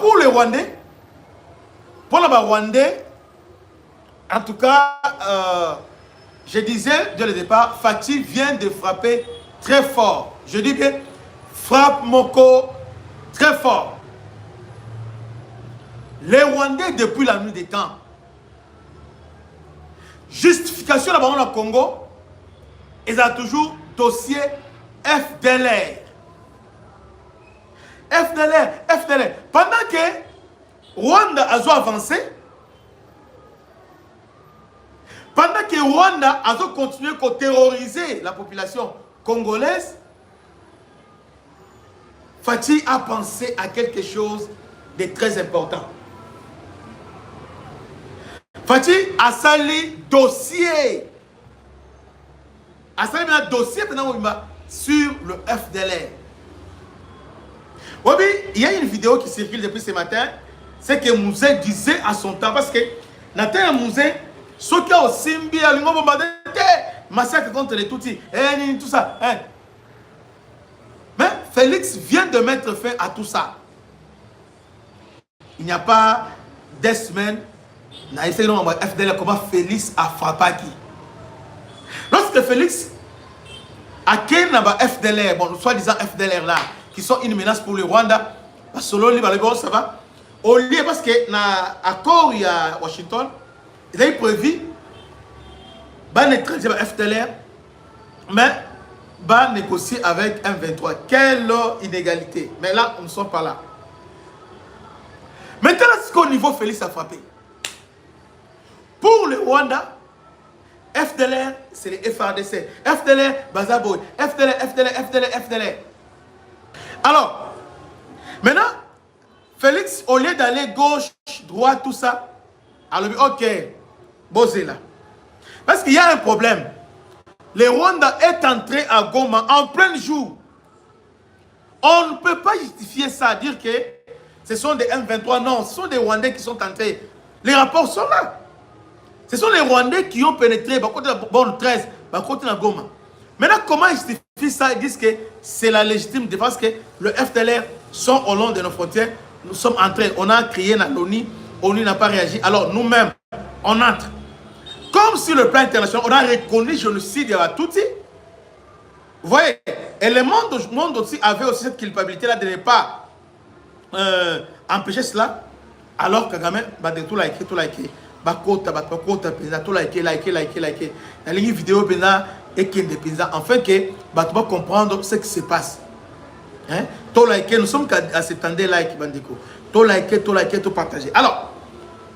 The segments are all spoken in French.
pour les Rwandais, pour les Rwandais, en tout cas, je disais dès le départ, Fatih vient de frapper très fort. Je dis bien, frappe Moko très fort. Les Rwandais, depuis la nuit des temps, justification là-bas au Congo, ils ont toujours dossier FDLR. FDLR. Pendant que Rwanda a avancé, pendant que Rwanda a continué à terroriser la population congolaise, Fatih a pensé à quelque chose de très important. Fatih a sali dossier. A sali un dossier sur le FDLR. Oui, il y a une vidéo qui circule depuis ce matin. C'est que Mouzé disait à son temps, parce que Nathan Mouzé, ce qui a aussi bien, massacre contre les Tutsis, tout ça. Mais Félix vient de mettre fin à tout ça. Il n'y a pas des semaines, on a essayé de voir FDLR comment Félix a frappé qui. Lorsque Félix a créé FDLR, bon, soi-disant FDLR là, qui sont une menace pour le Rwanda, selon lui, ça va. Au lieu, parce que dans l'accord à Washington, ils avaient prévu de neutraliser FDLR, mais de négocier avec M23. Quelle inégalité. Mais là, on ne sommes pas là. Maintenant, ce qu'au niveau Félix a frappé. Pour le Rwanda, FDLR, c'est les FARDC. FDLR, Bazaboy. FDLR. Alors, maintenant, Félix, au lieu d'aller gauche, droite, tout ça, alors, ok, bosez là. Parce qu'il y a un problème. Le Rwanda est entré à Goma en plein jour. On ne peut pas justifier ça, dire que ce sont des M23. Non, ce sont des Rwandais qui sont entrés. Les rapports sont là. Ce sont les Rwandais qui ont pénétré, bon, 13, côté de Goma. Maintenant, comment ils justifient ça? Ils disent que c'est la légitime défense, que le FDLR sont au long de nos frontières. Nous sommes entrés, on a crié dans l'ONU, l'ONU n'a pas réagi. Alors nous-mêmes, on entre. Comme sur le plan international, on a reconnu le génocide à Tutsi. Vous voyez, et le monde aussi avait aussi cette culpabilité-là de ne pas empêcher cela. Alors que Kagame, tout liké. La ligne vidéo et qui est enfin que va comprendre ce qui se passe. Hein? Nous sommes à cet endroit like bandiko. Tout partager. Alors,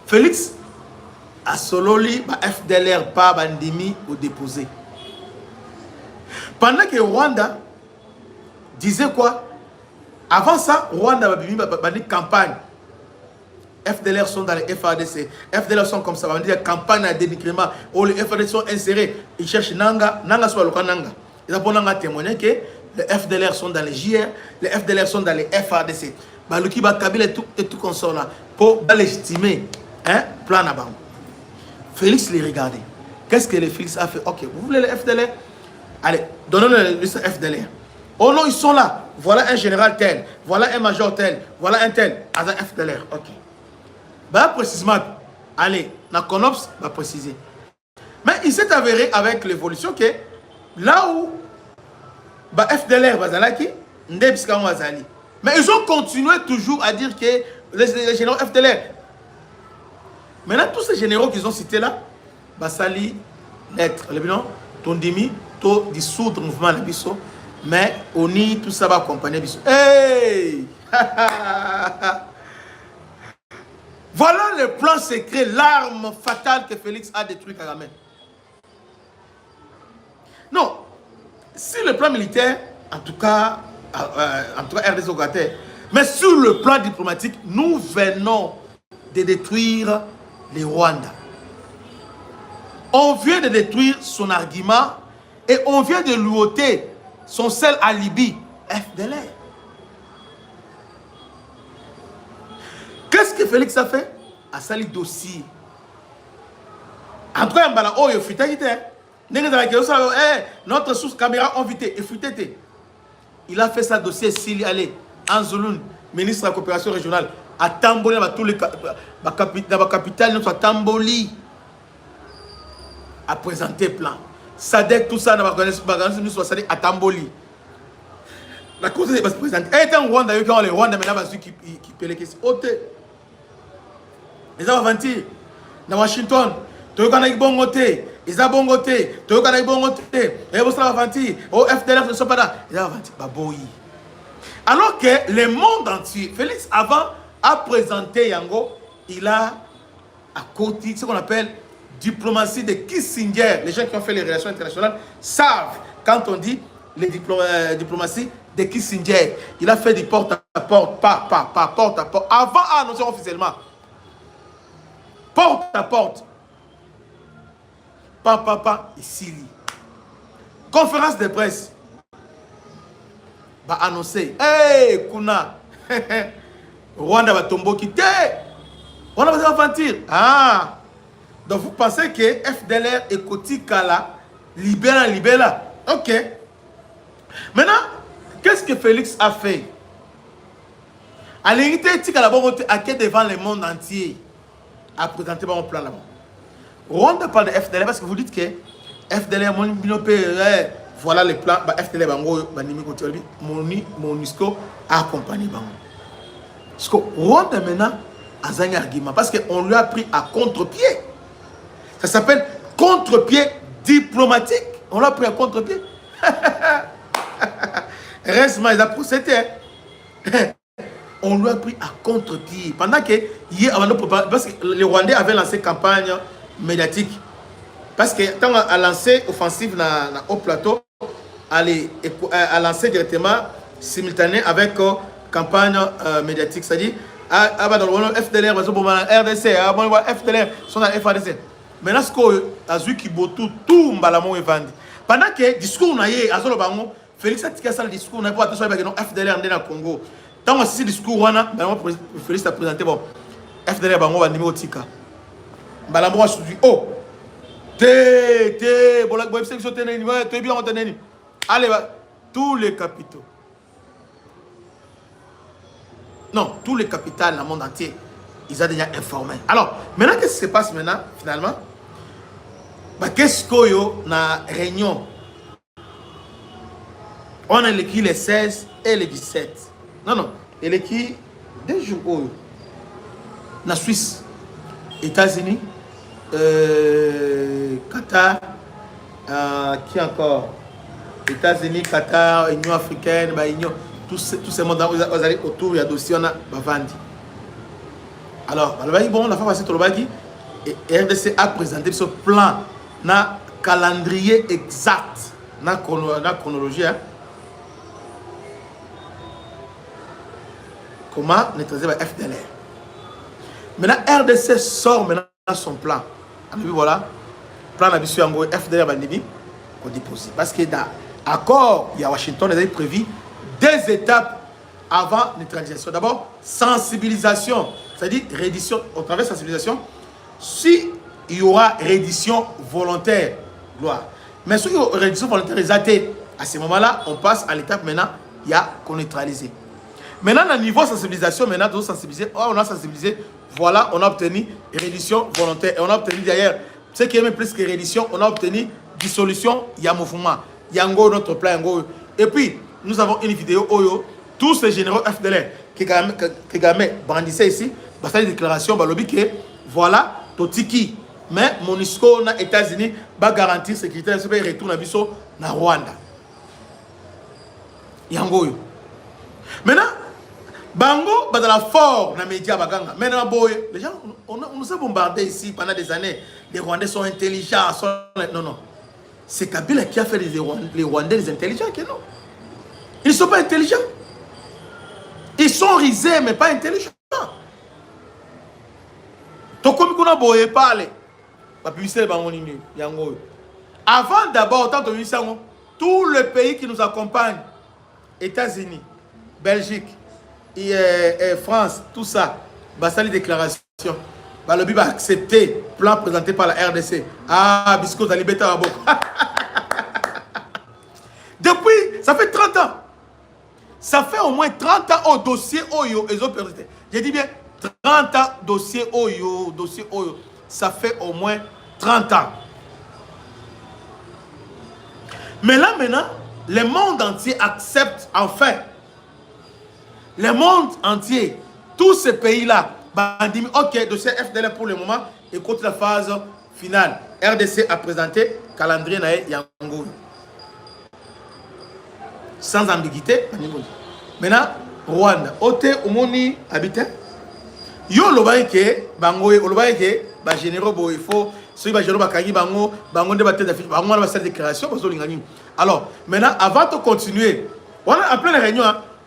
Félix a solo li FDLR pas bandimi ou déposé. Pendant que Rwanda disait quoi? Avant ça, Rwanda a une campagne. FDLR sont dans les FARDC. FDLR sont comme ça. On dit campagne de dénigrement. Les FARDC sont insérés. Ils cherchent Nanga. Nanga soit le Nanga. Ils ont témoigné que les FDLR sont dans les JR. Les FDLR sont dans les FARDC. Le Kiba Kabila et tout consort là. Pour légitimer un plan à bas. Félix les regardait. Qu'est-ce que le Félix a fait? Ok, vous voulez les FDLR? Allez, donnons-nous le FDLR. Oh non, ils sont là. Voilà un général tel. Voilà un major tel. Voilà un tel. As un FDLR. Ok. Bah, précisément, allez, la CONOPS va préciser. Mais il s'est avéré avec l'évolution que là où bah, FDLR va zalaki, Ndebska va zali. Mais ils ont continué toujours à dire que les généraux FDLR. Maintenant, tous ces généraux qu'ils ont cités là, bah, sali lettre. Le bilan, Tondimi, to dissoudre le mouvement Labisso, mais on y tout ça va accompagner Bisso. Hey! Voilà le plan secret, l'arme fatale que Félix a détruit Kagame. Non, si le plan militaire, en tout cas RDC Ogaté, mais sur le plan diplomatique, nous venons de détruire les Rwandais. On vient de détruire son argument et on vient de lui ôter son seul alibi, FDLR. Qu'est-ce que Félix a fait? A sali dossier. En tout cas, notre source caméra invité. Il a fait sa dossier s'il allait en Zouloun, ministre de la coopération régionale. à Tamboli, tous les capitales, nous sommes Tamboli à présenter plan. Sadek, tout ça, nous sommes à Tamboli. La cause est présentée. Et en Rwanda, il y a les Rwanda, mais là, qui peut les questions. Ils ont aventure. Dans Washington, tu as un bon côté. Ils ont un bon côté. Tu as un bon côté. Et vous avez aventure. Au FDLF ne sont pas là. Ils ont aventure. Baboui. Alors que le monde entier, Félix, avant, a présenté Yango, il a à côté ce qu'on appelle diplomatie de Kissinger. Les gens qui ont fait les relations internationales savent quand on dit les diplomatie de Kissinger. Il a fait du porte-à-porte, pas porte-à-porte. Avant à annoncer officiellement. Porte-à-porte. Pas, ici. Conférence de presse. Va annoncer. Hey, Kuna. Rwanda va tomber quitter. Rwanda va aventure. Ah. Donc vous pensez que FDLR et Kotikala libéra. Ok. Maintenant, qu'est-ce que Félix a fait? À l'unité, Tikala a été devant le monde entier à présenter mon plan là-bas. Rwanda parle de FDLR parce que vous dites que FDLR, voilà le plan, FDLR, MONUSCO a accompagné. Parce que Rwanda maintenant a un argument parce qu'on lui a pris à contre-pied. Ça s'appelle contre-pied diplomatique. On l'a pris à contre-pied. Récemment, il a procédé. On lui a pris à contre-pied. Pendant que parce que les Rwandais avaient lancé campagne médiatique. Parce que quand on a lancé offensive au plateau, a lancé directement simultané avec campagne médiatique. C'est-à-dire, dans le FDLR, RDC, FDLR, sont dans FADC. Maintenant, ce qu'on a vu qui botou tout mbalamon est vendu. Pendant que discours n'a yé, azolo bango, Félix a tika le discours n'a pas attention avec non FDLR dans le Congo. Tant que ce discours wana, Félix a présenté bon FDLR bango va numéro tika. Mbalamon a dit oh, bolak boy section teneni, tu bien teneni. Allez, tous les capitaux. Non, tous les capitales dans le monde entier, ils ont déjà informé. Alors, maintenant, qu'est-ce qui se passe maintenant, finalement? Qu'est-ce qu'il y a dans la réunion? On a écrit les 16 et les 17. Non, il est écrit 2 jours. Dans la Suisse, États-Unis, Qatar, qui encore? États-Unis, Qatar, Union africaine, Union. Tous ces mondes autour, il y a dossier, on a vendu. Alors, bon, la fois passée, et RDC a présenté ce plan, un calendrier exact, une chronologie. Hein. Comment neutraliser la FDLR. Maintenant, RDC sort maintenant son plan. Et puis voilà, plan de mission en FDLR va déposer. Parce que dans l'accord, il y a Washington, il a prévu 2 étapes avant neutralisation. D'abord, sensibilisation, c'est-à-dire reddition, au travers de sensibilisation, si il y aura reddition volontaire, gloire. Mais si il y aura reddition volontaire exatée, à ce moment-là, on passe à l'étape maintenant, il y a qu'on neutralise. Maintenant, au niveau sensibilisation, maintenant, on a sensibilisé, voilà, on a obtenu reddition volontaire. Et on a obtenu d'ailleurs, ce qui est même plus que reddition, on a obtenu dissolution, il y a mouvement, il y a notre plan. Et puis, nous avons une vidéo où tous ces généraux FDLR qui brandissaient ici, parce que les déclarations, que voilà, Totiki, mais MONUSCO, aux États-Unis, va garantir la sécurité et retourne à Bisso, na Rwanda. Yango. Maintenant, Bango, dans la force, dans les médias, maintenant, les gens, on nous a bombardé ici pendant des années. Les Rwandais sont intelligents. Non. C'est Kabila qui a fait les Rwandais des intelligents, non? Ils ne sont pas intelligents. Ils sont risés, mais pas intelligents. Avant d'abord, tous les pays qui nous accompagnent, États-Unis, Belgique, et France, tout ça, ça les déclarations. Le BIB a accepté le plan présenté par la RDC. Ah, Bisco Zalibeta Abo. Depuis, ça fait 30 ans. Ça fait au moins 30 ans au dossier Oyo et autres. J'ai dit bien, 30 ans, dossier Oyo, ça fait au moins 30 ans. Mais là maintenant, le monde entier accepte enfin. Le monde entier, tous ces pays-là, ok, dossier FDLR pour le moment, écoute la phase finale. RDC a présenté calendrier na Yango. Sans ambiguïté. Maintenant, Rwanda. Ote Omoni habité. Yo lobaike, bango, lobaike, ba généraux, il faut, ceux qui généraux, bakagi, bango, de battre d'affiche, bango, on va faire des déclarations, alors, maintenant, avant de continuer, on a appelé la réunion,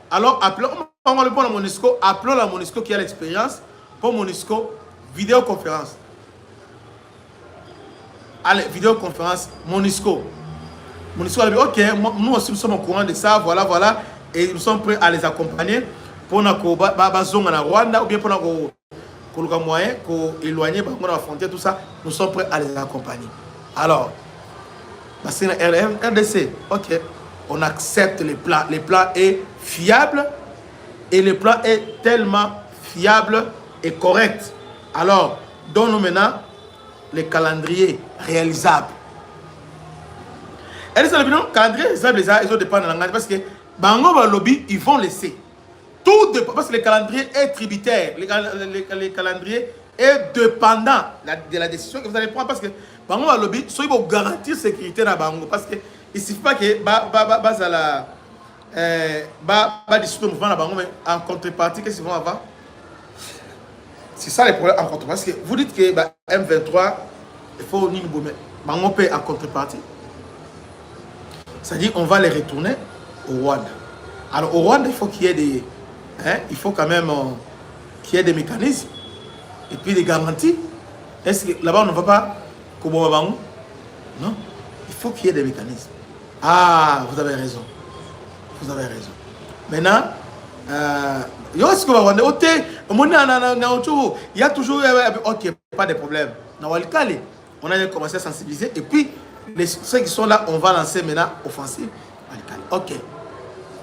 alors, appelons la MONUSCO, appelons la MONUSCO qui a l'expérience, pour MONUSCO, vidéoconférence. Allez, vidéoconférence, MONUSCO. MONUSCO a dit, ok, nous aussi nous sommes au courant de ça, voilà, et nous sommes prêts à les accompagner pour nous en Rwanda, ou bien pour nous moyen, pour éloigner la frontière, tout ça, nous sommes prêts à les accompagner. Alors, c'est la RDC, ok, on accepte les plans. Le plan est fiable et le plan est tellement fiable et correct. Alors, donnons-nous maintenant les calendriers réalisables. Et les calendriers réalisables, ils ont dépend de l'engagement parce que Bango lobby, ils vont laisser. Tout dépend, parce que le calendrier est tributaire. Le calendrier est dépendant de la décision que vous allez prendre parce que Bango lobby, soit ils vont garantir la sécurité dans Bango parce que il ne suffit pas que discuter le mouvement Bango, mais en contrepartie, qu'est-ce qu'ils vont avoir? C'est ça le problème en contrepartie. Parce que vous dites que M23, il faut ni nous Bango paye en contrepartie. C'est-à-dire on va les retourner au Rwanda. Alors au Rwanda, il faut qu'il y ait des... il faut quand même qu'il y ait des mécanismes et puis des garanties. Est-ce que là-bas on ne va pas Kobo Bango? Non. Il faut qu'il y ait des mécanismes. Ah, vous avez raison. Vous avez raison. Maintenant, il y a toujours... Ok, pas de problème. On a commencé à sensibiliser et puis ceux qui sont là, on va lancer maintenant offensive. Ok.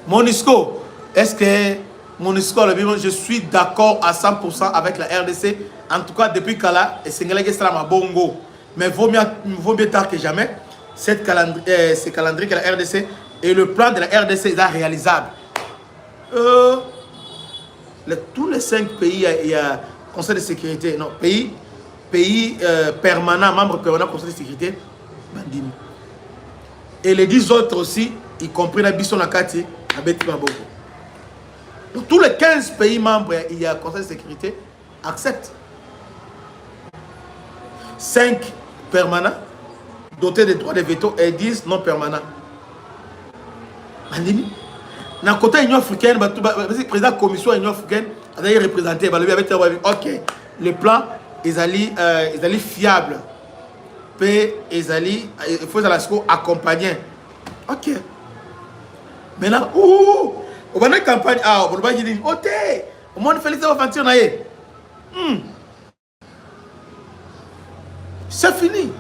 MONUSCO, est-ce que MONUSCO, je suis d'accord à 100% avec la RDC. En tout cas, depuis Kala, et Sengelege Salama Bongo. Mais vaut mieux tard que jamais. Ces calendriers que la RDC et le plan de la RDC est réalisable. Tous les 5 pays, il y a Conseil de sécurité, non, pays permanents, membres permanents du Conseil de sécurité, Bandini. Et les 10 autres aussi, y compris la Bisson Nakati, à Betimaboko. Donc tous les 15 pays membres, il y a Conseil de sécurité, acceptent. 5 permanents, dotés de droits de veto, et 10 non permanents. Bandini. Dans le côté Union africaine, le président de la commission de l'Union africaine a représenté, ok, le plan est fiable. Il faut accompagner. Ok. Maintenant, on va une campagne. On va dire, ok, au moins, Félix va faire c'est fini.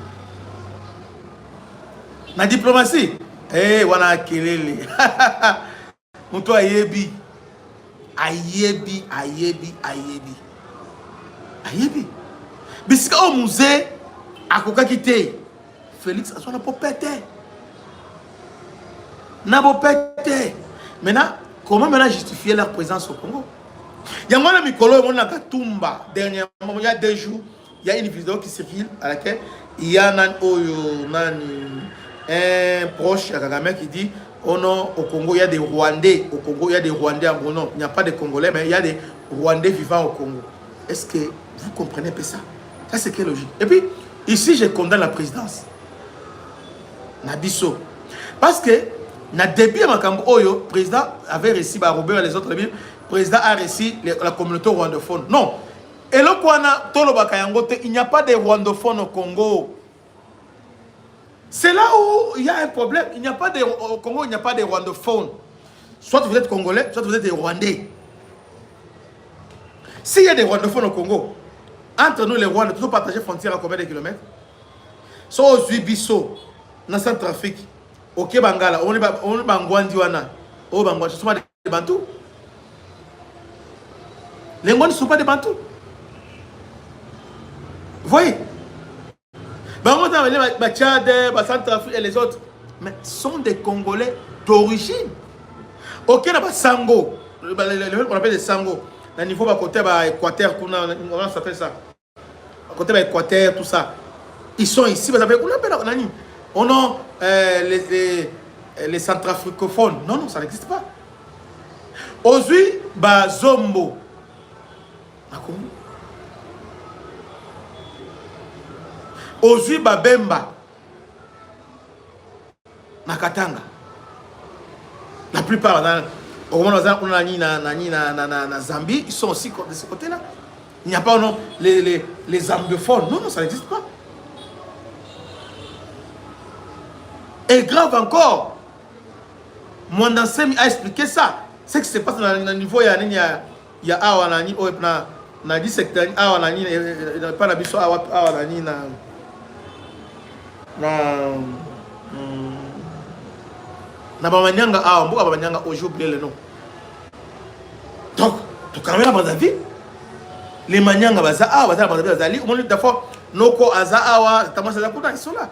La diplomatie. On a kelele. Monto ayebi. Bisika au musée, à quoi quitter. Félix, ça n'a pas pété. N'a pas pété. Maintenant, comment maintenant justifier leur présence au Congo? Il y a un Mikolo, on a Katumba. Dernièrement, il y a 2 jours, il y a une vidéo qui circule à laquelle il y a un proche à Kagame qui dit oh non, au Congo, il y a des Rwandais. Au Congo, il y a des Rwandais en gros. Non, il n'y a pas de Congolais, mais il y a des Rwandais vivant au Congo. Est-ce que vous comprenez un peu ça? Ça, c'est quelle logique? Et puis, ici, je condamne la présidence. Nabiso. Parce que, na début de Makambo Oyo, le président avait réussi à Robert et les autres, le président a réussi la communauté rwandophone. Non. Et là, il n'y a pas de rwandophones au Congo. C'est là où il y a un problème. Il n'y a pas de, au Congo, il n'y a pas de rwandophones. Soit vous êtes congolais, soit vous êtes des rwandais. S'il y a des rwandophones au Congo, entre nous les Rwandais, toujours partager frontière à combien de kilomètres? Soit aux Zubiso, dans le trafic, au Kebangala, on est Bangwandiwana, au Bangwandiwana, ce sont des Bantous. Les Ngoni ne sont pas des Bantous. Vous voyez? Tchad, Centrafrique et les autres, mais sont des Congolais d'origine. Ok, on a Sango, on appelle des Sango. Au niveau de côté Équateur, on s'appelle ça. Côté Équateur, tout ça. Ils sont ici, on appelle on a les centrafricophones. Non, non, ça n'existe pas. Aujourd'hui, Zombo. Aujourd'hui, Bemba. Nakatanga. La plupart, au moment où on a na Zambie, ils sont aussi de ce côté-là. Il n'y a pas non, les zambiophones. Non, non, ça n'existe pas. Et grave encore, mon enseignant a expliqué ça. C'est que c'est pas dans le niveau, il y a Awanani, na 10 secteurs, Awanani, pas la biso, Awanani, na bamanyanga awa mboka bamanyanga aujourd'hui oublié le nom. Donc quand même dans vie les manyanga baza awa baza dans bazali au moins des fois noko aza awa tama ça kuna ils sont là.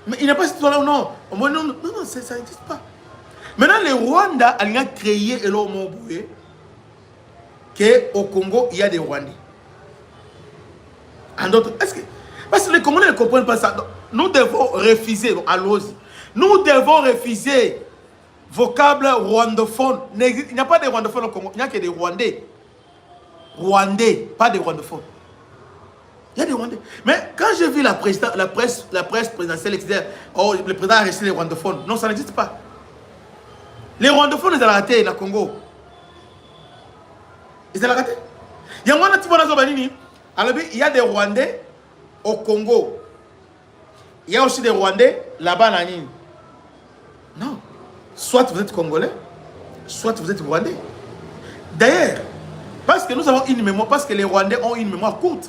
Mais il n'est pas là non. Au moins non non ça n'existe pas. Maintenant le Rwanda a créé elo moboué que au Congo il y a des Rwandais. En d'autres est-ce que parce que les Congolais ne comprennent pas ça. Donc, nous devons refuser allons-y. Nous devons refuser vocable rwandophone. Il n'y a pas de rwandophones au Congo. Il n'y a que des Rwandais. Rwandais, pas des rwandophones. Il y a des Rwandais. Mais quand j'ai vu la presse présidentielle, oh, le président a resté les rwandophones. Non, ça n'existe pas. Les rwandophones, ils ont raté le Congo. Ils ont raté. Il y a des Rwandais au Congo. Il y a aussi des Rwandais là-bas. Non. Soit vous êtes Congolais, soit vous êtes Rwandais. D'ailleurs, parce que nous avons une mémoire, parce que les Rwandais ont une mémoire courte.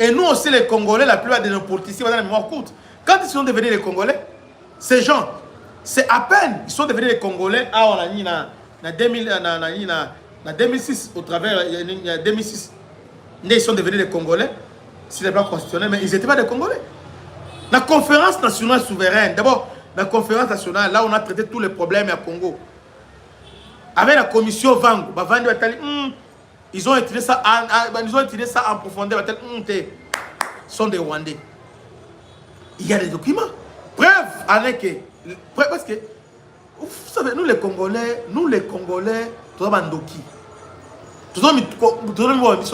Et nous aussi, les Congolais, la plupart de nos politiciens ont une mémoire courte. Quand ils sont devenus les Congolais, ces gens, c'est à peine, ils sont devenus les Congolais en 2006, au travers de 2006. Ils sont devenus les Congolais, c'est les blancs constitutionnels, mais ils n'étaient pas des Congolais. La conférence nationale souveraine, d'abord, la conférence nationale, là on a traité tous les problèmes à Congo. Avec la commission Vango, ils ont étudié ça en profondeur. Ils sont des Rwandais. Il y a des documents. Preuve, parce que, vous savez, nous les Congolais, tout le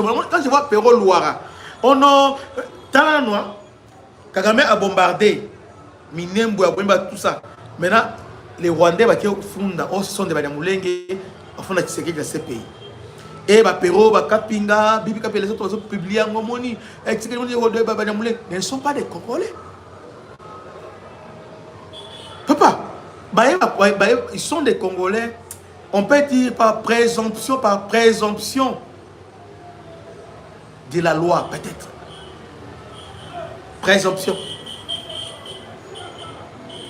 monde quand je vois Perro Louara, on a tant noir, Kagame a bombardé. Minembo, tout ça. Maintenant, les Rwandais qui sont des Banyamulenge, au fond de la CPI. Et Perro, Kapinga, Bibi Kapi, les autres publiés en Momoni, ils ne sont pas des Congolais. Papa, ils sont des Congolais, on peut dire par présomption de la loi, peut-être. Présomption.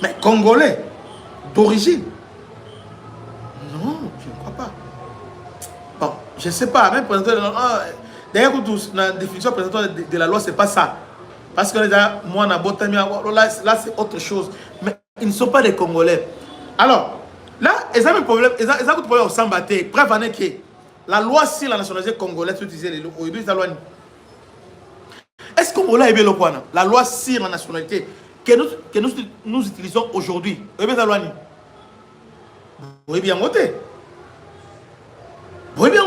Mais Congolais d'origine? Non, je ne crois pas. Bon, je ne sais pas. Même d'ailleurs, la définition de la loi, ce n'est pas ça. Parce que là, c'est autre chose. Mais ils ne sont pas des Congolais. Alors, là, ils ont un problème. Ils ont un problème au Sambaté. Bref, la loi sur la nationalité congolaise, tu disais, est-ce que Congolais est bien le point? La loi sur la nationalité que nous utilisons aujourd'hui. Oui, bien voté. Oui, bien.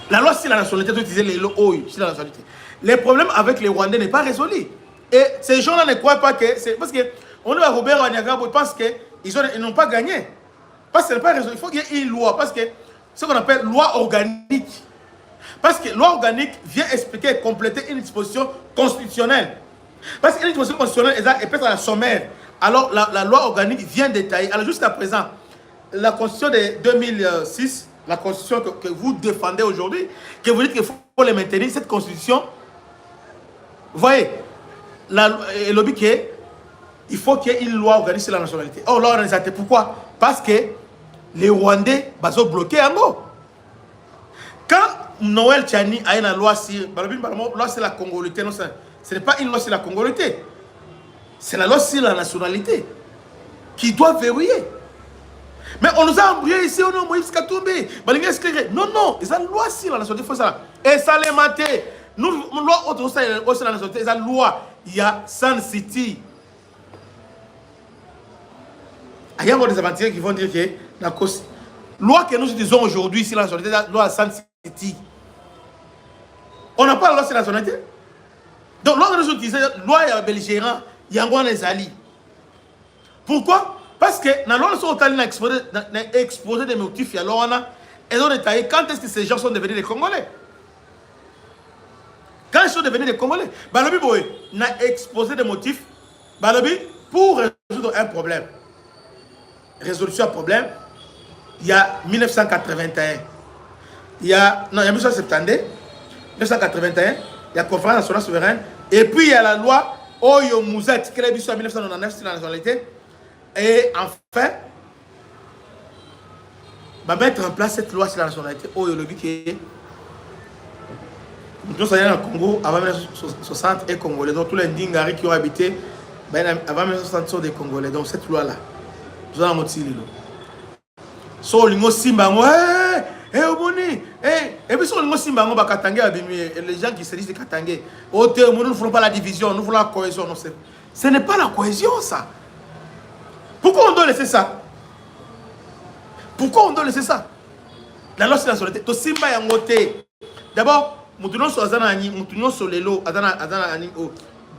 La loi sur la nationalité, tu disais les sur la nationalité. Les problèmes avec les Rwandais n'est pas résolu. Et ces gens-là ne croient pas que c'est parce que on est à Robert Wanyagabo, ils pensent qu'ils n'ont pas gagné. Parce que ce n'est pas résolu. Il faut qu'il y ait une loi. Parce que ce qu'on appelle loi organique. Parce que loi organique vient expliquer, compléter une disposition constitutionnelle. Parce qu'une disposition constitutionnelle est peut-être à la sommaire. Alors la loi organique vient détailler. Alors jusqu'à présent, la constitution de 2006, la constitution que vous défendez aujourd'hui, que vous dites qu'il faut les maintenir, cette constitution, vous voyez, le lobby il faut qu'il y ait une loi organique sur la nationalité. Oh, loi organique, pourquoi? Parce que les Rwandais sont bloqués en gros. Quand Noël Tchani a une loi sur loi sur la congolité. Non, ce n'est pas une loi sur la congolité. C'est la loi sur la nationalité qui doit verrouiller. Mais on nous a embrouillé ici, on a Moïse Katumbi. Non, non, ils ont une loi sur la nationalité. Il faut ça. Et ça les maté. Nous, loi autre sur la nationalité, ils ont une loi. Il y a Sun City. Il y a des aventuriers qui vont dire que la loi que nous utilisons aujourd'hui sur la nationalité, la loi Sun City. On n'a pas la loi sur la nationalité. Donc, loi que nous utilisons, la loi belligérant, il y a un les alliés. Pourquoi? Parce que dans la loi, on a exposé des motifs, et ont détaillé quand est-ce que ces gens sont devenus des Congolais. Quand ils sont devenus des Congolais, on a exposé des motifs pour résoudre un problème. Résolution à problème, il y a 1981. Il y a 1972, 1981, il y a conférence nationale souveraine, et puis il y a la loi Oyo Mouzet, qui est en 1999 sur la nationalité. Et enfin, va mettre en place cette loi sur la nationalité. Oyo le but qui est nous sommes allés au Congo avant 1960 et Congolais. Donc tous les Ndingari qui ont habité avant 1960 sont des Congolais. Donc cette loi-là, nous allons motiver. So lingo simbango, oboni, et puis so lingo simbango ba katangé les gens qui se disent de katangé. Nous ne voulons pas la division, nous voulons la cohésion. Non, ce n'est pas la cohésion ça. Pourquoi on doit laisser ça? Pourquoi on doit laisser ça? La loi sur la nationalité. To simba ya ngote. D'abord, mutunon so azana ani, mutunon so lelo, azana ani o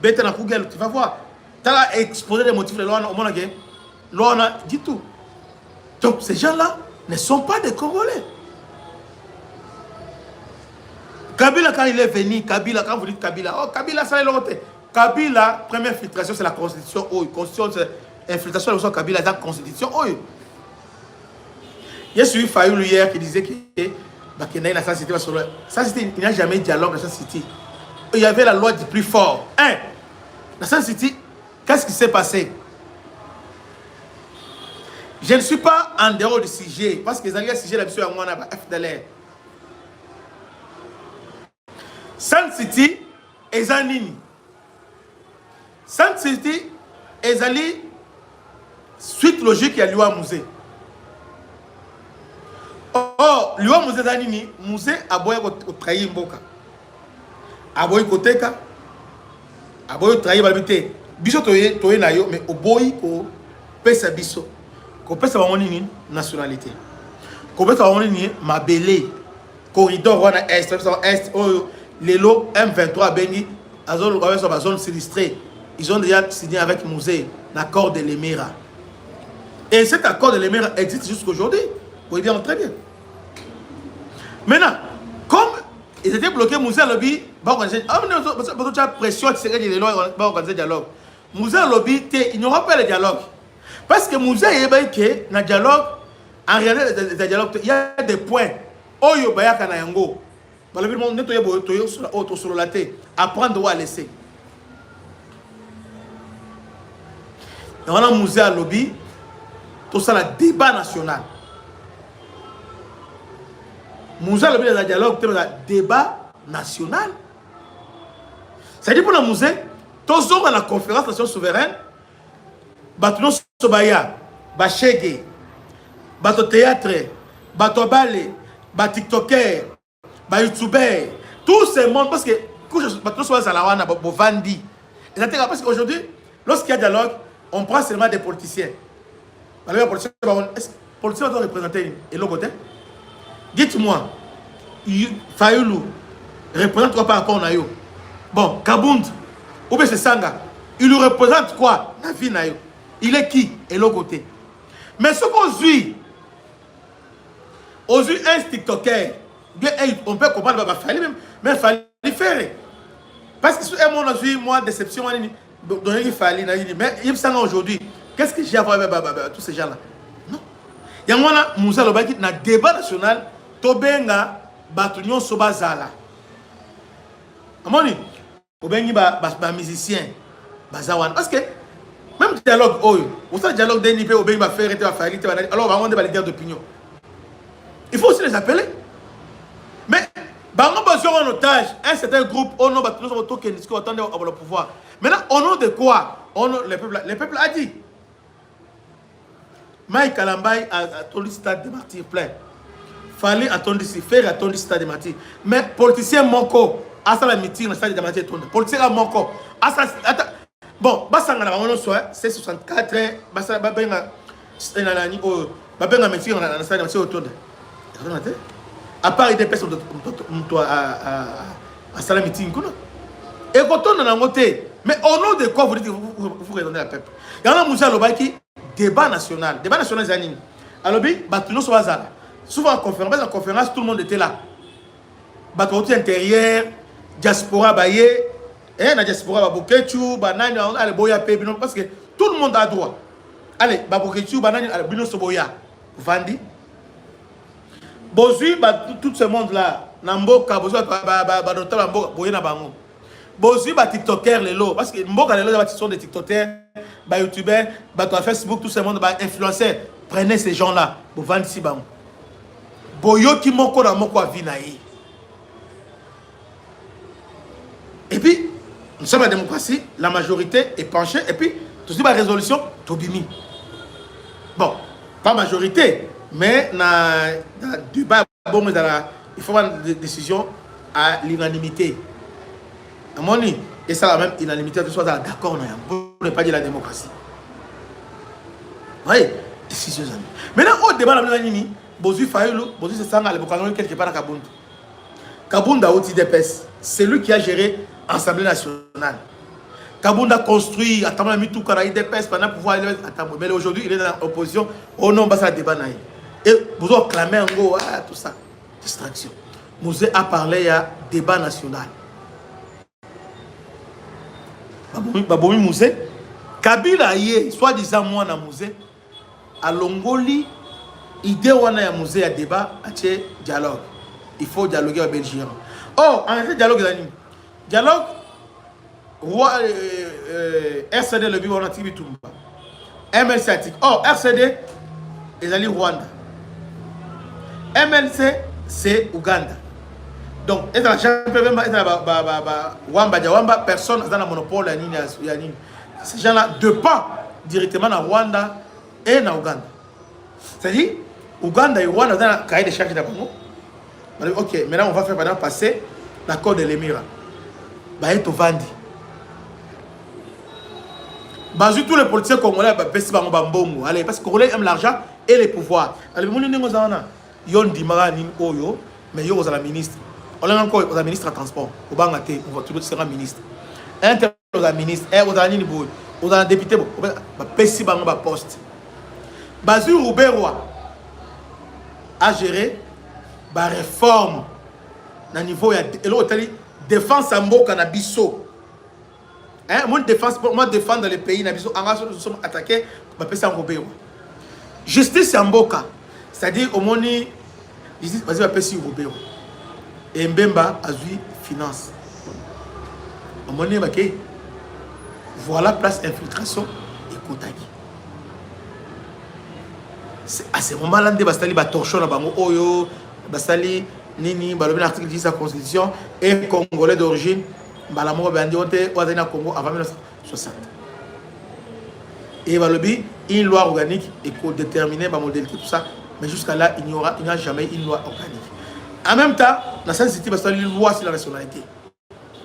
bête na kugel, tu vas voir. Tu as exposé les motifs de loi au monde. Loi on a dit tout. Donc ces gens-là ne sont pas des Congolais. Kabila quand il est venu, Kabila quand vous dites Kabila, oh Kabila ça est l'autre. Kabila première filtration c'est la constitution. Oh, constitution c'est infiltration de la Kabila dans la constitution. Oh. Il y a celui Fayoulou hier qui disait que il n'y a jamais de dialogue dans cette cité. Il y avait la loi du plus fort. Dans cette cité, qu'est-ce qui s'est passé? Je ne suis pas en dehors du sujet, parce que les alliés sujet là-dessus à moi, on a FDLR. Sun City et Zanini. Sun City et Zali, suite logique, il y a l'Iwa Musée. Oh, l'Iwa Musée Zanini, Musée a boyé au trahi Mboka. A boyé Koteka. A boyé au trahi Balbité. Biso toye na yo, mais au boy ko pesa biso. Ko pesa wani nationalité. Ko pesa wani mabele. Corridor wana est, les lots M23 Bengi, avec sa zone sinistrée. Ils ont déjà signé avec Musée l'accord de l'Émira. Et cet accord de l'Émira existe jusqu'à aujourd'hui. Vous voyez bien, très bien. Maintenant, comme ils étaient bloqués, Musée lobby va organiser. Tu as pression, tu sais que va organiser dialogue. Musée lobby, il n'y aura pas de dialogue. Parce que Musée est que dans le dialogue, en réalité, il y a des points. Oyo bayaka na yango. Balobi mo neto yebo toyo sur la tête. Apprendre ou à laisser. Et on a Musée à lobby. Tout ça, le débat national. Musée à lobby, le dialogue, le débat national. C'est-à-dire pour le musée, tous dans la conférence nationale souveraine, Batuno Sobaya, Bachege, Bato théâtre, Bato ballet, TikToker, YouTuber, tous ces mondes, parce que Batuno Sobaya, Bovandi. Parce qu'aujourd'hui, lorsqu'il y a dialogue, on prend seulement des politiciens. Les politiciens doivent représenter l'autre côté. Dites-moi, Fayoulou représente quoi par rapport à Nayo? Bon, Kabound, ou bien c'est Sanga, il lui représente quoi? Navi Nayo. Il est qui? Et l'autre côté. Mais ce qu'on suit, un TikToker, bien, on peut comprendre, mais il fallait faire. Parce que si on a vu, moi, déception, il fallait, mais il me semble aujourd'hui, qu'est-ce que j'ai à voir avec tous ces gens-là? Non. Il y a un Moussa Lobaki dans le débat national, Tobenga, Batunion Sobazala. Amoni, Obengi, musicien, Bazawan. Parce que, même le dialogue, vous savez, le dialogue d'NIP, Obengi va faire, alors on va avoir des guerres d'opinion. Il faut aussi les appeler. Mais, Bango besoin en otage un certain groupe au nom de nous qui nous attendent au pouvoir. Maintenant, au nom de quoi? Le peuple a dit. Mike Kalambay a attendu stade de martyr plein. Fallait attendre ici, faire attendre stade de martyr. Mais politicien Moko, à ça la meeting, le stade de martyr tourne. Politicien Moko, à ça. Bon, Bassanga on soit c'est 64 Bassa Babenga Stenalani au Babenga meeting dans le stade de martyr autour. À part des personnes à ça la meeting. Et quand on a monté, mais au nom de quoi vous dites vous raisonnez la peuple? Il y a un Moussa Lobaki. Débat national, c'est anime. Alors, souvent en conférence, tout le monde était là. Bateau intérieur, diaspora baye, la diaspora babokechu, banane, allez boya pe bino parce que tout le monde a droit. Allez, babokechu, banane, allez bino soboya. Vandi. Bozui, tout ce monde là, namboka, bozui, badotel namboka, boye na bango. Bozui, tiktoker les lots parce que mboka les lots sont des tiktokers. YouTubers, Facebook, tout ce monde, influenceurs, prenez ces gens-là pour vendre ici. Boyo qui moko na moko avinaï. Et puis, nous sommes à la démocratie, la majorité est penchée, et puis, tout ce qui est résolution, Tobimi. Bon, pas majorité, mais dans le débat, il faut avoir des décisions à l'unanimité. À mon avis, et ça, la même unanimité, tout soit d'accord, on ne pas dire la démocratie. Oui, décision. Maintenant, au débat, la même Bozu Fayoulou, Bozu se sent à l'époque quelque part à Kabound. Kabound a outil d'épaisse. C'est lui qui a géré l'Assemblée nationale. Kabound a construit, attends, mis tout Karaï d'épaisse pendant pouvoir. Mais aujourd'hui, il est dans l'opposition. Au nom de ça, débat. Et vous avez clamé en gros, tout ça. Distraction. Mouzé a parlé, il y a débat national. Baboumi Mouzé, Kabila yé, soi-disant moi na Mouzé, à Longoli, idée wana ya Mouzé à débat, à dialogue. Il faut dialoguer avec Belgique. Oh, en fait, dialogue d'anime. Dialogue, RCD le bureau natif Tumba. MLC Atik. Oh, RCD, ils allaient Rwanda. MLC, c'est Ouganda. Donc, personne n'a le monopole. Ces gens-là dépendent directement à Rwanda et à Ouganda. C'est-à-dire, Ouganda et Rwanda dans le cahier de charge d'abord. Ok, maintenant on va faire maintenant passer l'accord de l'Émirat. Baït au Vandi. Bazu tous les politiciens congolais, parce que les Congolais aiment l'argent et les pouvoirs. Alors, yon dimara nin oyo, mais yo aux la ministre. On a encore aux ministres à transport. Au Bangate, on va tout sera ministre. Un tel aux ministre, aux députés, Pessi Bangba poste. Bazu Rouberoa a géré la réforme na niveau ya défense à Mboka na biso. Hein, moi défendre les pays na biso, nous sommes attaqués, ba pesa Rouberoa. Justice à Mboka, c'est-à-dire au moni justice vas-y ba pesi Rouberoa. Et Mbemba a vu finance. Au moni baké voilà place infiltration et Kotaki. À ce moment-là, on va aller torcher bango oyo, basali nini, balobi l'article 10 de la Constitution et Congolais d'origine, balamo bandi ote ouazana Congo avant 1960. Et balobi une loi organique et déterminée par modèle tout ça, mais jusqu'à là il n'y a jamais une loi organique. En même temps, dans cette cité basali une loi sur la nationalité,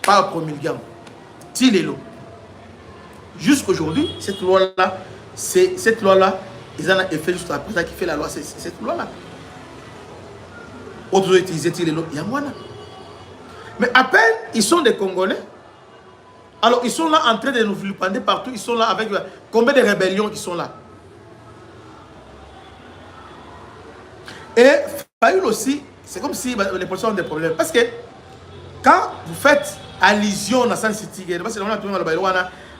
pas promulguant. Tilelo. Jusqu'aujourd'hui, cette loi-là, ils en ont effet juste après qui fait la loi, c'est cette loi-là. Autres ont utilisé les lois, il y a moins. Mais à peine, ils sont des Congolais. Alors, ils sont là en train de nous vilipender partout. Ils sont là avec combien de rébellions qui sont là. Et Fayoul aussi, c'est comme si les policiers ont des problèmes. Parce que quand vous faites allusion à San City, parce que on a tout le monde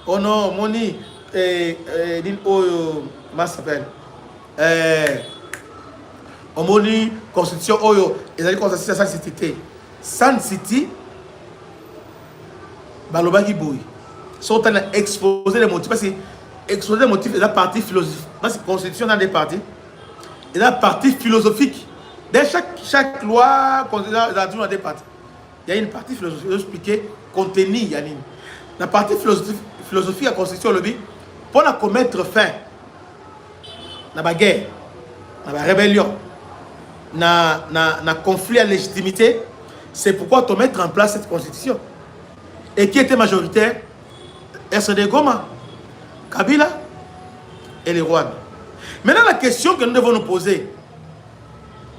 oh non, Moni, comment ça s'appelle? Omoni, Constitution, Oyo, ils allaient constater à San City. San City, Balobaki Boui, sont en train d'exposer les motifs. Parce que exposer les motifs, il y a partie philosophique. Parce que Constitution dans des parties, il y a partie philosophique. Dans chaque loi, Constitution, il y a toujours des parties. il y a une partie philosophie expliquée, contenu, Yanine. La partie philosophie à constitution lobby, pour mettre fin à la guerre, à la rébellion, à conflit à légitimité, c'est pourquoi tu mettre en place cette constitution. Et qui était majoritaire? RCD Goma, Kabila et les Rwandais. Maintenant, la question que nous devons nous poser,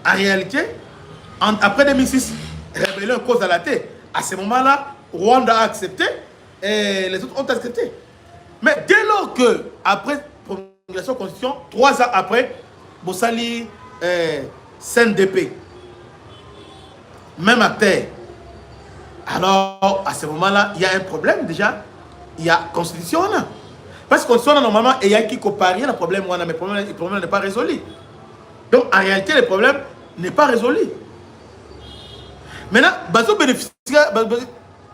en réalité, après 2006, rébellion cause à la tête. À ce moment-là, Rwanda a accepté et les autres ont accepté. Mais dès lors que, après promulgation de la Constitution, 3 ans après, Bossali, CNDP, même acteur, alors à ce moment-là, il y a un problème déjà. Il y a Constitution. Parce que Constitution, normalement, il y a qui compare le problème, mais le problème n'est pas résolu. Donc, en réalité, le problème n'est pas résolu. Maintenant, bazo bénéficier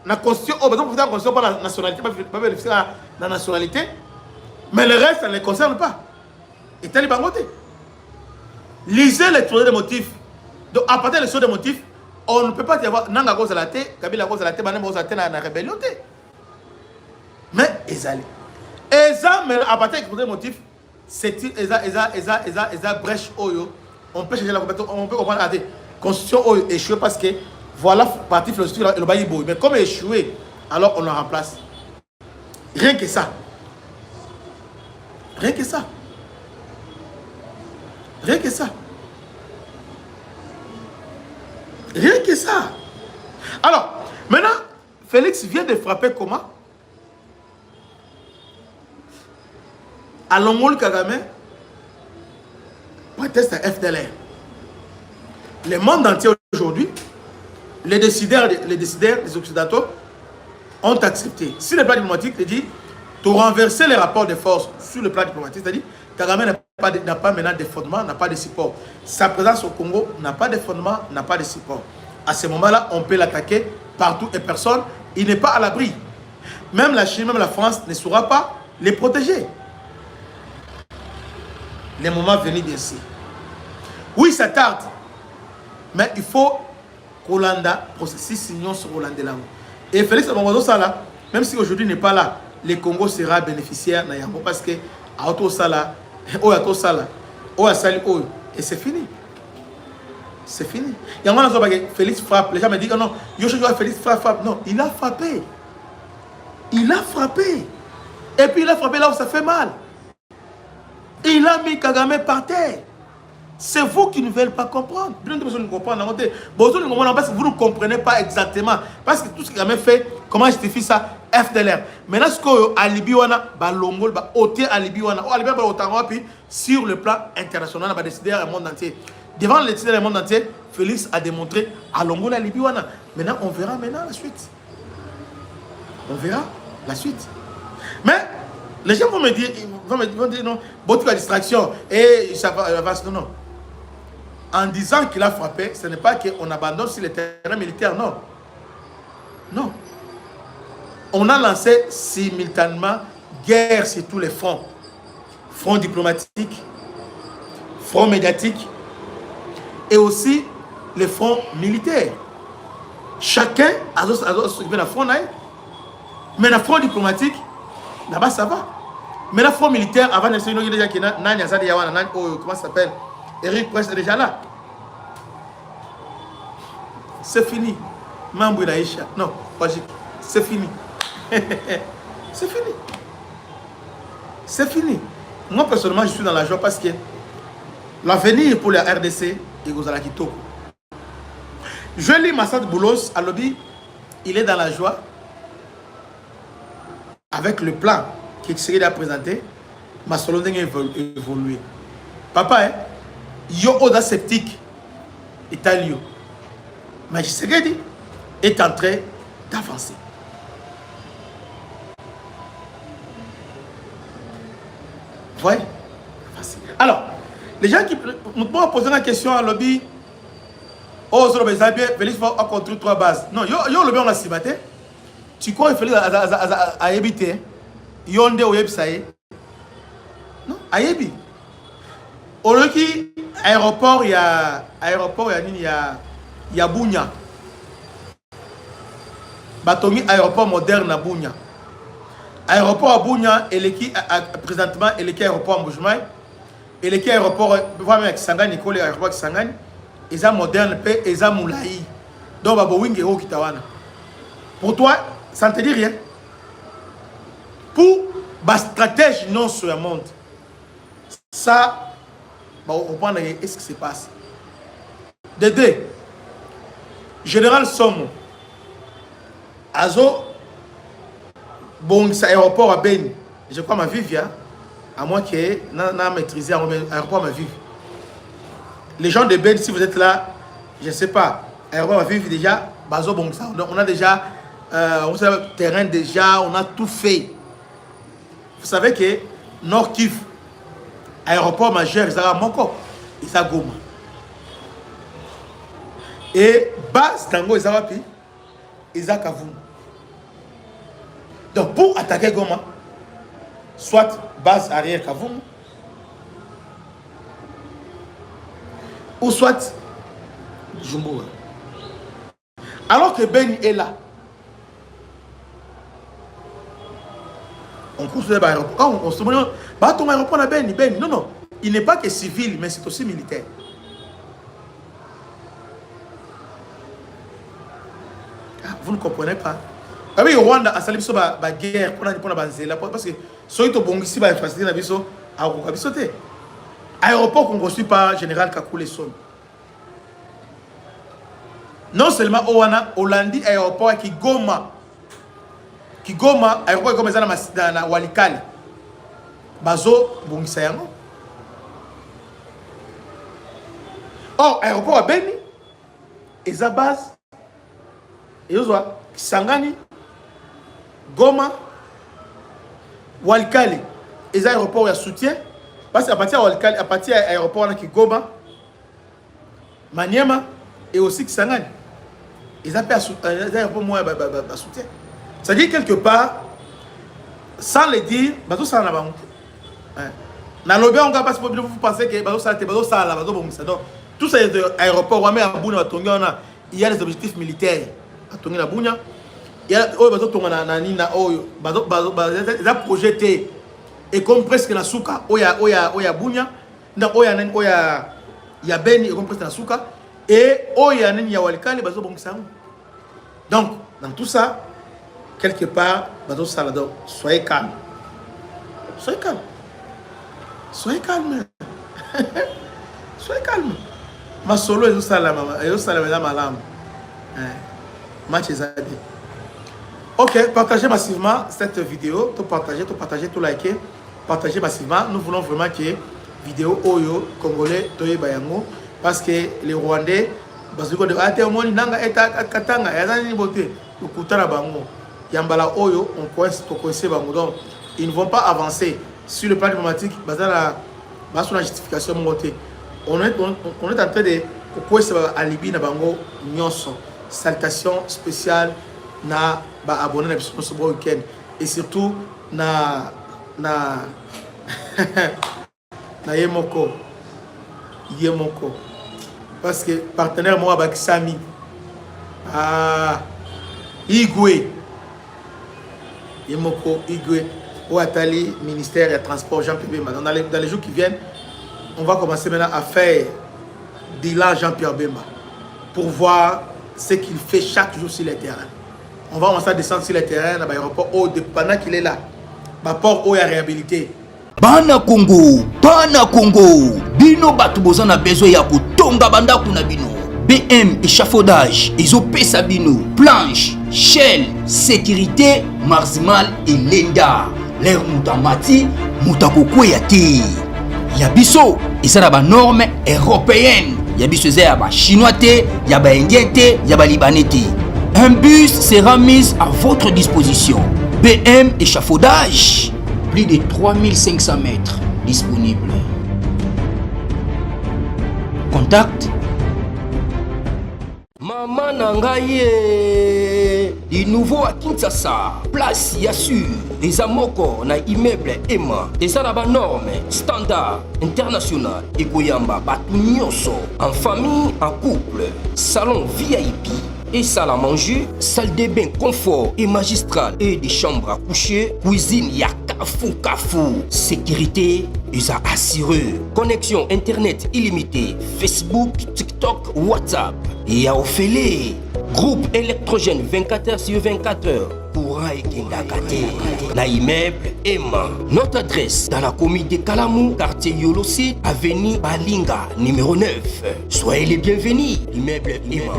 la Constitution, bazo profiter de la Constitution par la nationalité, pas bénéficier de la nationalité, mais le reste, ça ne les concerne pas. Et tel est bangoté. Lisez l'exposé des motifs. Donc, à partir de l'exposé des motifs, on ne peut pas y avoir Nanga cause à la tête, Kabila cause à la tête, Banem cause à la tête, dans la rébellion. Mais, ils allaient. Et ça, mais à partir de l'exposé des motifs, c'est Eza brèche Oyo. On peut changer la compétence, on peut comprendre la Constitution Oyo échoué parce que voilà, parti philosophique, le Baïbo. Mais comme échoué, alors on le remplace. Rien que ça. Rien que ça. Rien que ça. Rien que ça. Alors, maintenant, Félix vient de frapper comment? À Longol Kagame, prétexte à FDLR. Le monde entier aujourd'hui, les décideurs, les Occidentaux, ont accepté. Si le plan diplomatique te dit, de renverser les rapports de force sur le plan diplomatique, c'est-à-dire Kagame n'a pas maintenant de fondement, n'a pas de support. Sa présence au Congo n'a pas de fondement, n'a pas de support. À ce moment-là, on peut l'attaquer partout et personne, il n'est pas à l'abri. Même la Chine, même la France ne saura pas les protéger. Les moments venus d'ici. Oui, ça tarde. Mais il faut qu'Olanda processus signons sur Hollande là. Et Félix Abamozo Sala, même si aujourd'hui n'est pas là, le Congo sera bénéficiaire parce que à Auto Sala, Oyato Sala, Oyasali Oyo, et c'est fini. C'est fini. Il y a un moment Félix frappe. Les gens me disent, oh non, Félix frappe. Non, il a frappé. Il a frappé. Et puis il a frappé là où ça fait mal. Il a mis Kagame par terre. C'est vous qui ne voulez pas comprendre. Bien que vous ne comprenez pas. Parce que vous ne comprenez pas exactement. Parce que tout ce que Kagame fait, comment justifie ça? FDLR. Maintenant, ce que Alibi wana, Longol, Oté Alibi wana, Alibi wana, sur le plan international, on va décider au monde entier. Devant les décideurs du monde entier, Félix a démontré à Longol Alibi wana. Maintenant, on verra maintenant la suite. On verra la suite. Mais les gens vont me dire non, beaucoup de distraction et ça va avancer. Non, non. En disant qu'il a frappé, ce n'est pas qu'on abandonne sur le terrain militaire, non. Non. On a lancé simultanément guerre sur tous les fronts. Front diplomatique, front médiatique et aussi les fronts militaires. Chacun a s'occuper de front, mais le front diplomatique, là-bas ça va. Mais le front militaire, avant de se dire qu'il y a comment ça s'appelle? Eric Presse est déjà là. C'est fini. Mambo Daïcha. Non, c'est fini. C'est fini. C'est fini. Moi, personnellement, je suis dans la joie parce que l'avenir pour la RDC est aux Alakito. Je lis Massad Boulos à lobby. Il est dans la joie avec le plan qui serait à présenter. Ma solo évolué. Papa, hein? Yo oda sceptique italien. Mais Tshisekedi est en train d'avancer. Vous voyez? Alors, les gens qui m'ont posé la question à lobby, oh, Félix va construire 3 bases. Non, yo lobby on a cibaté. Tu crois que Félix a habité? Yonde ou Yebsaye? Non, a habité. Au lieu qui aéroport, il y a Bunya. batongi aéroport moderne à Bunya. Aéroport à Bunya, présentement, et l'équipe aéroport à Mbujimai, et l'équipe aéroport, vraiment avec Sangani, Nicole, aéroport avec Sangani, ils ont moderne, et ils ont moulaï. Donc, Babouing et Okitawana. Pour toi, ça ne te dit rien. Pour ma stratégie non sur le monde, ça, on comprend ce qui se passe. De deux, Général Somo, Azo, bon, c'est aéroport à Beni. Je crois ma vie, à moins que n'a maîtrisé l'aéroport à ma vie. Les gens de Beni, si vous êtes là, je ne sais pas, aéroport à ma vie déjà, Bazo, bon, ça, on a déjà, on a le terrain déjà, on a tout fait. Vous savez que Nord Kivu, aéroport majeur, ils ont Moko, ils ont Goma. Et base Tango, ils ont Pi, ils ont Kavumu. Donc pour attaquer Goma, soit base arrière Kavumu, ou soit Jumbo. Alors que Ben est là, on construit l'aéroport. Quand on se demande, ton aéroport à Ben, non, non, il n'est pas que civil, mais c'est aussi militaire. Vous ne comprenez pas. Ah oui, au Rwanda, à Salibiso, la guerre, parce que ceux qui ont ici, la facilité, aéroport qu'on construit par Général Kakule Son. Non seulement Owana, Hollandi, aéroport qui Goma. Qui Goma, aéroport comme ça dans Walikali. Bazo, Bungisayango. Or, aéroport à Beni, et sa base, et Ozoa, Sangani, Goma, Walikali, et aéroport à soutien. Parce qu'à partir de Walikali, à partir de l'aéroport qui Goma, Maniema, et aussi Sangani. Ils appellent aéroport moins à soutien. C'est-à-dire quelque part, sans le dire, bateau ça n'a pas. Dans le bien, on va pas vous penser que bateau ça là, bateau bon ça. Donc tous ces aéroports, on met à Bunya, il y a des objectifs militaires à Tongi la Bunya. Il y a oh bateau Tonga na nina oh bateau ils projeté et comme presque na suka oya Bunya, na ya Beni et comme presque na suka et oya nani ya Walikali bateau bon ça. Donc dans tout ça quelque part, soyez calme. Soyez calme. Soyez calme. Soyez calme. Ma solo est au salam. Et au salam, madame. Match est adé. Ok, partagez massivement cette vidéo. Tout partager, tout liker. Partagez massivement. Nous voulons vraiment que vidéo Oyo, Congolais, Toye Bayango. Parce que les Rwandais, parce que Yambala Oyo, on coince Bango. Donc, ils ne vont pas avancer sur le plan diplomatique. Basé sur la justification montée. On est en train de coincer à Libye, Bango, Nyonso. Salutation spéciale na abonné à ce week-end. Et surtout, na Yemoko. Parce que partenaire moi avec Sami. Igwe. Yemoko, Igwe, Ouatali, ministère des Transports, Jean-Pierre Bemba. Dans les jours qui viennent, on va commencer maintenant à faire bilan Jean-Pierre Bemba pour voir ce qu'il fait chaque jour sur les terrains. On va commencer à descendre sur les terrains dans l'aéroport pendant qu'il est là. Port où il y a réhabilité. Bana Congo, bino batu bozana besoin ya kutonga banda kuna bino. BM échafaudage, Isopé Sabino, planche, shell, sécurité, marzimal et lenda. L'air moutamati, moutakoko yati. Yabiso, isa ba norme européenne. Yabiso ya ba chinois te, ya ba indien te, ya ba libanais te. Un bus sera mis à votre disposition. BM échafaudage, plus de 3500 mètres disponibles. Contact Maman Nangaye, du nouveau à Kinshasa, place Yassur, les amoko na immeuble Emma, des arabes normes, standard, international, et Goyamba, Batu Nyonso, en famille, en couple, salon VIP, et salle à manger, salle de bain confort et magistrale et des chambres à coucher, cuisine ya kafou. Sécurité ils a assuré. Connexion internet illimitée, Facebook, TikTok, WhatsApp. Et à Ophélie, groupe électrogène 24h sur 24h. Courant et Kindakate. La immeuble Emma. Notre adresse dans la commune de Kalamou, quartier Yolosi, avenue Balinga, numéro 9. Soyez les bienvenus. Immeuble Emma.